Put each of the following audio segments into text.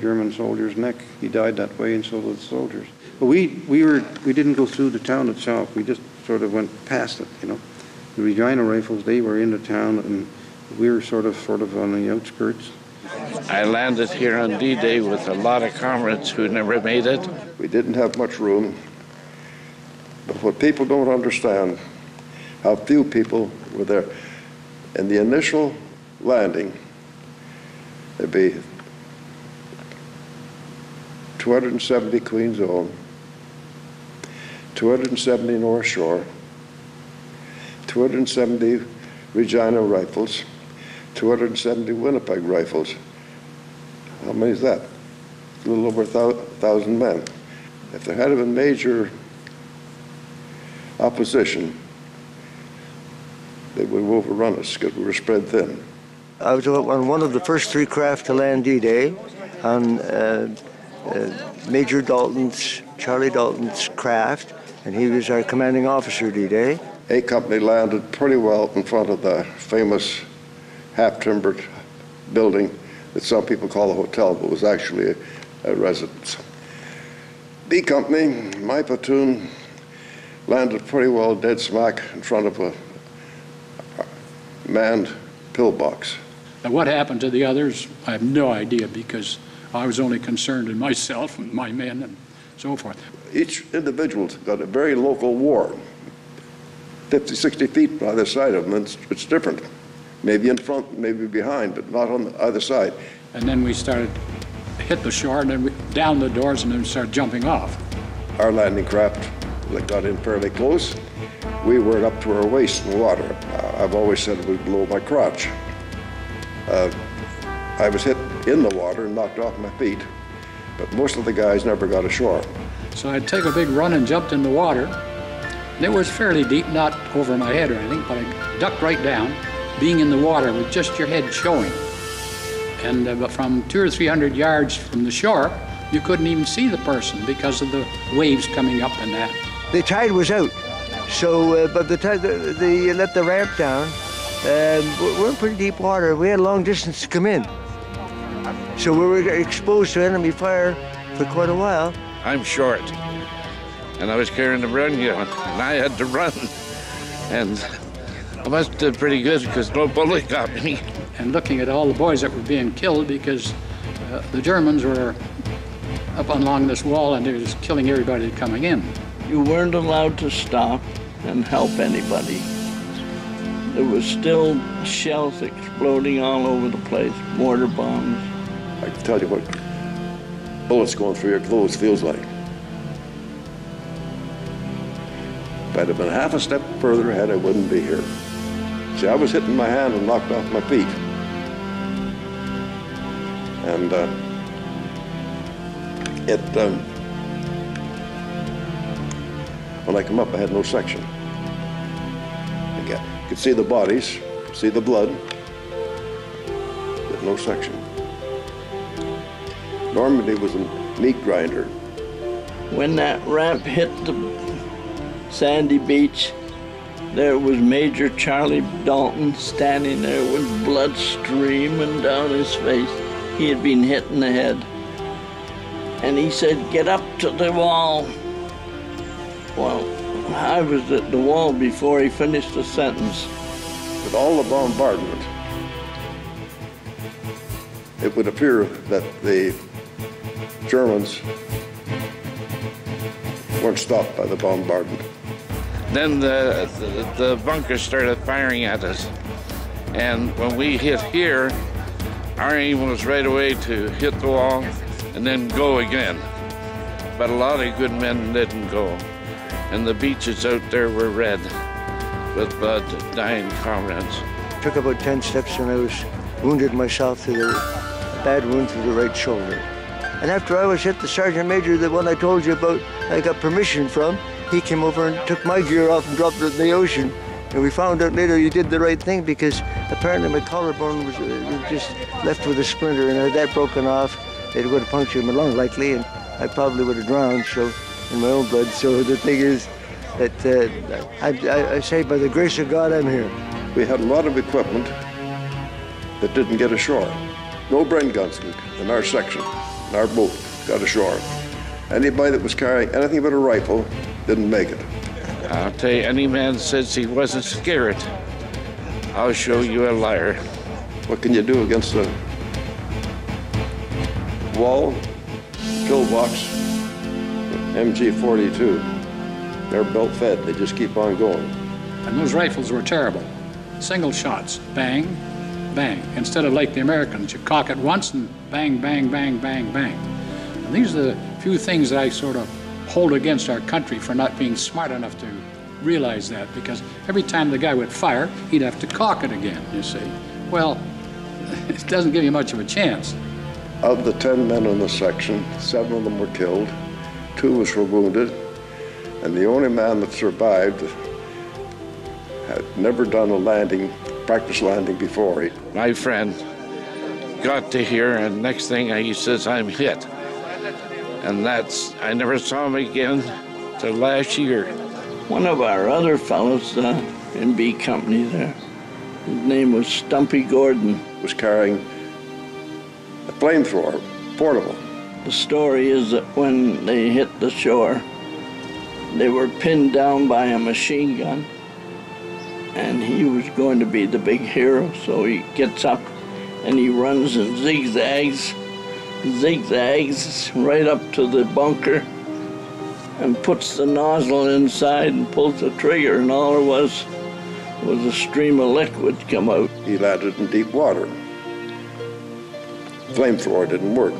German soldier's neck. He died that way, and so did the soldiers. But we didn't go through the town itself. We just sort of went past it, you know. The Regina Rifles, they were in the town, and we were sort of on the outskirts. I landed here on D-Day with a lot of comrades who never made it. We didn't have much room, but what people don't understand, how few people were there. In the initial landing, there'd be 270 Queen's Own, 270 North Shore, 270 Regina Rifles, 270 Winnipeg Rifles. How many is that? A little over 1,000 men. If there had been major opposition, they would have overrun us because we were spread thin. I was on one of the first 3 craft to land D-Day on Major Dalton's, Charlie Dalton's craft, and he was our commanding officer D-Day. A Company landed pretty well in front of the famous half-timbered building that some people call a hotel, but was actually a residence. B Company, my platoon, landed pretty well dead smack in front of a manned pillbox. Now what happened to the others, I have no idea, because I was only concerned in myself and my men and so forth. Each individual's got a very local war, 50, 60 feet by either side of them, and it's different. Maybe in front, maybe behind, but not on either side. And then we started hit the shore, and then we down the doors, and then we started jumping off. Our landing craft that got in fairly close, we were up to our waist in water. I've always said it was below my crotch. I was hit in the water and knocked off my feet, but most of the guys never got ashore. So I'd take a big run and jumped in the water. And it was fairly deep, not over my head or anything, but I ducked right down, being in the water with just your head showing. And from 200 or 300 yards from the shore, you couldn't even see the person because of the waves coming up and that. The tide was out, so but the tide, they let the ramp down. We're in pretty deep water. We had a long distance to come in, so we were exposed to enemy fire for quite a while. I'm short, and I was carrying the run gun, and I had to run, and I must have did pretty good because no bullet got me. And looking at all the boys that were being killed because the Germans were up along this wall and they were just killing everybody coming in. You weren't allowed to stop and help anybody. There was still shells exploding all over the place, mortar bombs. I can tell you what bullets going through your clothes feels like. If I'd have been half a step further ahead, I wouldn't be here. See, I was hitting my hand and knocked off my feet. And when I come up, I had no section. Again, you could see the bodies, see the blood, but no section. Normandy was a meat grinder. When that ramp hit the sandy beach, there was Major Charlie Dalton standing there with blood streaming down his face. He had been hit in the head. And he said, "Get up to the wall." Well, I was at the wall before he finished the sentence. With all the bombardment, it would appear that the Germans weren't stopped by the bombardment. Then the bunkers started firing at us. And when we hit here, our aim was right away to hit the wall and then go again. But a lot of good men didn't go. And the beaches out there were red with blood, dying comrades. Took about 10 steps and I was wounded myself through a bad wound through the right shoulder. And after I was hit, the sergeant major, the one I told you about, I got permission from, he came over and took my gear off and dropped it in the ocean. And we found out later he did the right thing because apparently my collarbone was just left with a splinter, and had that broken off, it would have punctured my lung likely, and I probably would have drowned so in my own blood. So the thing is that I say by the grace of God I'm here. We had a lot of equipment that didn't get ashore. No Bren guns in our section. our boat got ashore. Anybody that was carrying anything but a rifle didn't make it. I'll tell you, any man says he wasn't scared, I'll show you a liar. What can you do against a wall, pillbox, MG-42? They're belt fed, they just keep on going. And those rifles were terrible. Single shots, bang, bang. Instead of like the Americans, you cock it once and bang, bang, bang, bang, bang. And these are the few things that I sort of hold against our country for not being smart enough to realize that, because every time the guy would fire, he'd have to cock it again, you see. Well, it doesn't give you much of a chance. Of the 10 men in the section, 7 of them were killed, 2 were wounded, and the only man that survived had never done a landing, practice landing before. My friend got to here, and next thing he says, I'm hit. And I never saw him again till last year. One of our other fellows in B Company there, his name was Stumpy Gordon. Was carrying a flamethrower, portable. The story is that when they hit the shore, they were pinned down by a machine gun, and he was going to be the big hero, so he gets up and he runs and zigzags right up to the bunker and puts the nozzle inside and pulls the trigger, and all there was a stream of liquid come out. He landed in deep water. Flamethrower didn't work.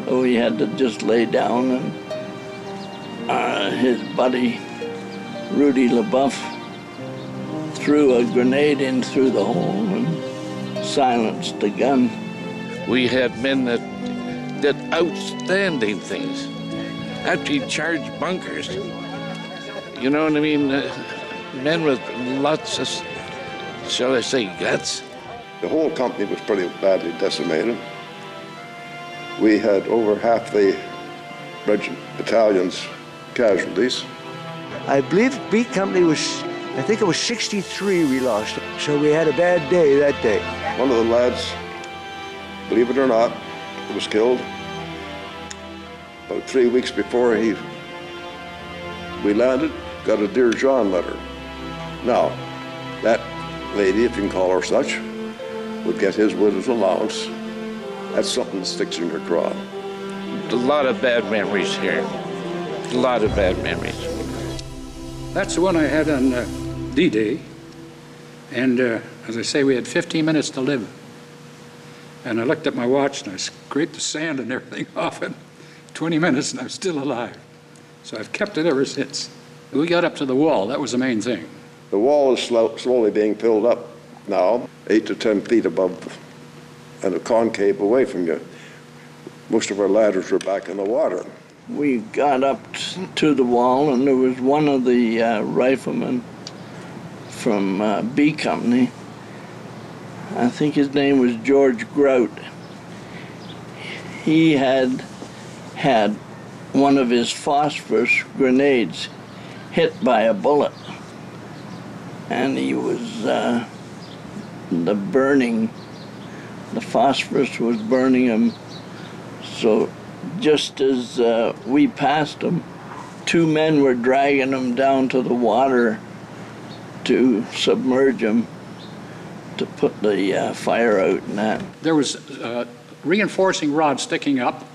So he had to just lay down, and his buddy, Rudy LaBeouf, threw a grenade in through the hole and silenced the gun. We had men that did outstanding things. Actually charged bunkers. You know what I mean? Men with lots of, shall I say, guts. The whole company was pretty badly decimated. We had over half the battalion's casualties. I believe B Company was, I think it was 63 we lost. So we had a bad day that day. One of the lads, believe it or not, was killed. About 3 weeks before we landed, got a Dear John letter. Now, that lady, if you can call her such, would get his widow's allowance. That's something that sticks in your craw. A lot of bad memories here. A lot of bad memories. That's the one I had on D-Day. And as I say, we had 15 minutes to live. And I looked at my watch and I scraped the sand and everything off it. 20 minutes and I'm still alive. So I've kept it ever since. We got up to the wall. That was the main thing. The wall is slowly being filled up now, 8 to 10 feet above and a concave away from you. Most of our ladders were back in the water. We got up to the wall, and there was one of the riflemen from B Company. I think his name was George Grout. He had one of his phosphorus grenades hit by a bullet, and he was the phosphorus was burning him. So just as we passed him, 2 men were dragging him down to the water to submerge him, to put the fire out and that. There was reinforcing rod sticking up,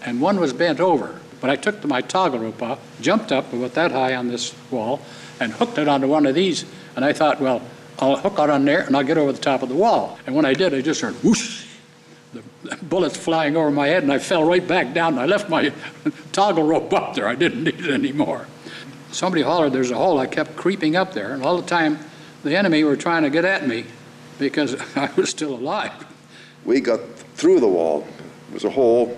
and one was bent over. But I took my toggle rope off, jumped up about that high on this wall, and hooked it onto one of these. And I thought, well, I'll hook it on there and I'll get over the top of the wall. And when I did, I just heard whoosh, the bullets flying over my head, and I fell right back down, and I left my toggle rope up there. I didn't need it anymore. Somebody hollered, there's a hole. I kept creeping up there, and all the time the enemy were trying to get at me because I was still alive. We got through the wall. It was a hole,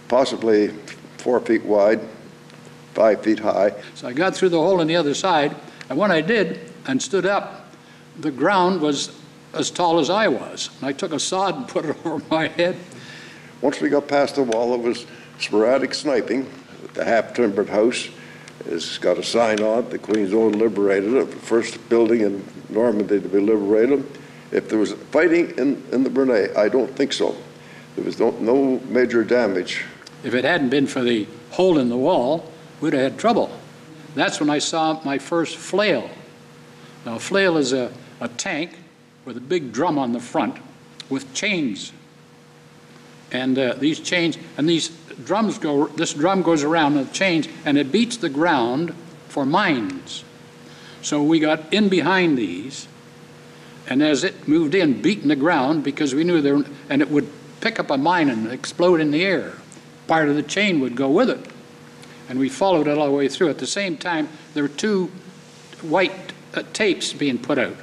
possibly 4 feet wide, 5 feet high. So I got through the hole on the other side, and when I did and stood up, the ground was as tall as I was. And I took a sod and put it over my head. Once we got past the wall, it was sporadic sniping. The half-timbered house has got a sign on it, the Queen's Own liberated it, the first building in Normandy to be liberated. If there was fighting in the Brunei, I don't think so. There was no major damage If it hadn't been for the hole in the wall, we'd have had trouble. That's when I saw my first flail. Now, a flail is a tank with a big drum on the front with chains. And these chains, and these drums go, this drum goes around the chains, and it beats the ground for mines. So we got in behind these, and as it moved in, beating the ground, because we knew there, and it would pick up a mine and explode in the air. Part of the chain would go with it. And we followed it all the way through. At the same time, there were two white tapes being put out.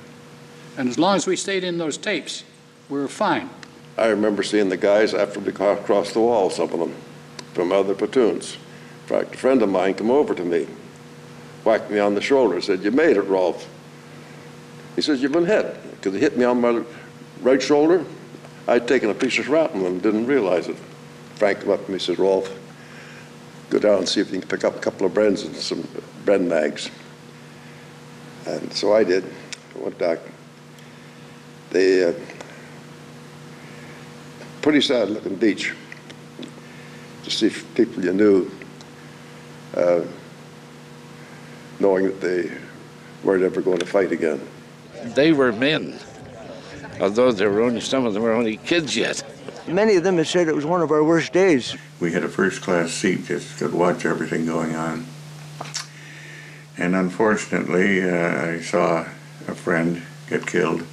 And as long as we stayed in those tapes, we were fine. I remember seeing the guys after we crossed the wall, some of them, from other platoons. In fact, a friend of mine came over to me, whacked me on the shoulder, said, "You made it, Rolf." He says, "You've been hit," because he hit me on my right shoulder. I'd taken a piece of shrapnel and didn't realize it. Frank came up to me and said, "Rolf, go down and see if you can pick up a couple of Brens and some Bren mags." And so I did. I went back. They pretty sad looking beach to see people you knew, knowing that they weren't ever going to fight again. They were men, although some of them were only kids yet. Many of them have said it was one of our worst days. We had a first-class seat, just could watch everything going on. And unfortunately, I saw a friend get killed.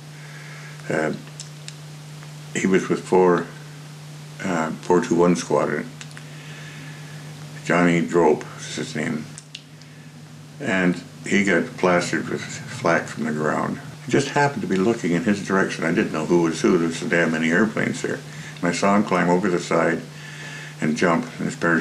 He was with 421 Squadron. Johnny Drope is his name. And he got plastered with flak from the ground. I just happened to be looking in his direction. I didn't know who was who. There's so damn many airplanes there. And I saw him climb over the side and jump, and his parachute